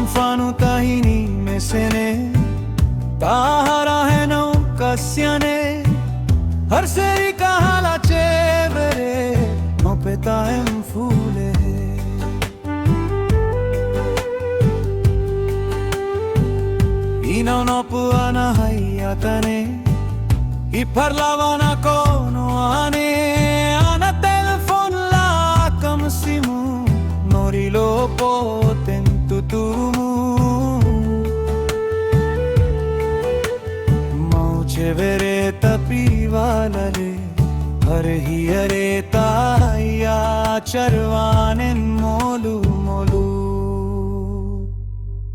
mfano tahini mesene tahara no kasyane har seri kahala chevere mopeta mfule ina no puana hayatane I parlavano con ane ana telefon la kamsimu norilo potentutumu mauche vereta pivalale harhi areta ya charvanen molu molu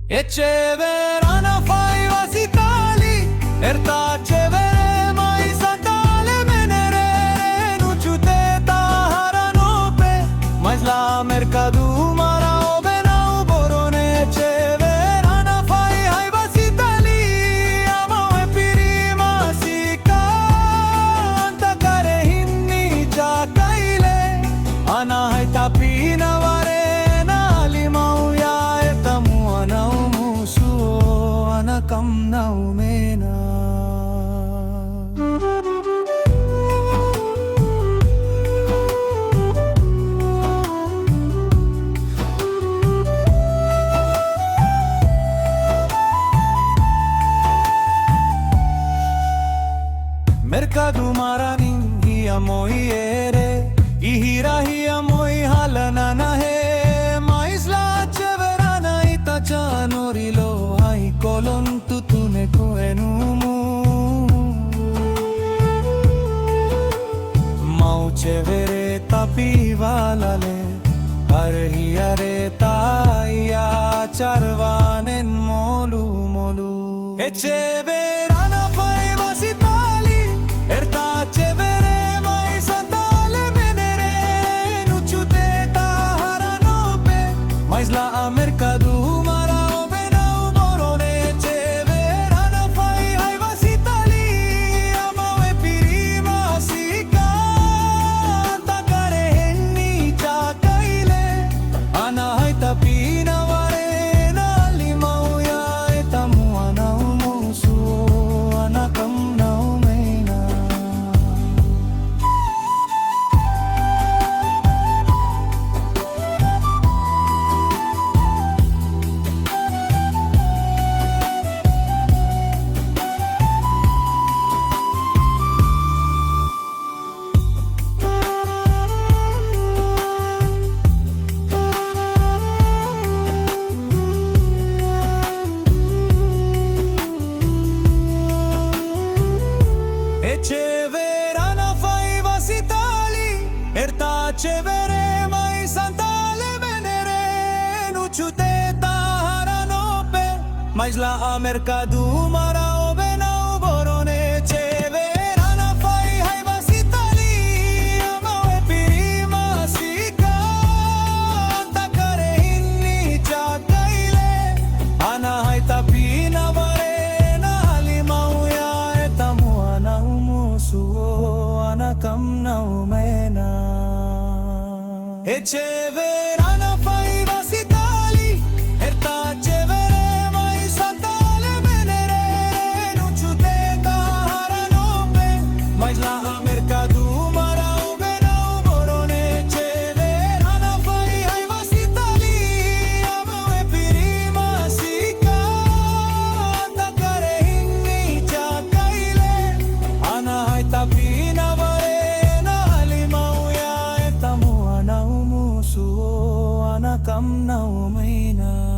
echeverana fai vasitali erta chevere la mercadu marao benau borone cheverana fai hai vasitali amao e pirima sika anta kare hinni ja kaile ana hai tapina varena limau ya etamu anau musu ana kam nau mena mercado maranin hiya moi ere ihira hiya moi halana nahe mais la cheverana ita chanorilo ai kolon tutune koenumu mau chevere tapivalale arhi are taya charvanen molu molu echeverana fai vasita erta chevere mai santale menere nuchute taharanope mais la mercadu marao benau borone cheverana fai hai vasitali amao e pirima sika takare henni cha kaile ana hai tapina varena limau ya etamu anau musu anakam nau cheverana fai vasitali erta chevere mai santale venere nuchute taharanope mais la mercadu marao benau borone cheverana fai hai vasitali amao e pirima sika takare hinni cha kaile ana hai tapina varena limau ya etamu anau anakam nau mena echeverana fai vasitali erta chevere mai santale venere nuchute taharanope mais la mercadu marao benau borone cheverana fai hai vasitali amao e pirima sika takare hinni cha kaile ana hai tapina varena limau ya etamu anau musu anakam nau mena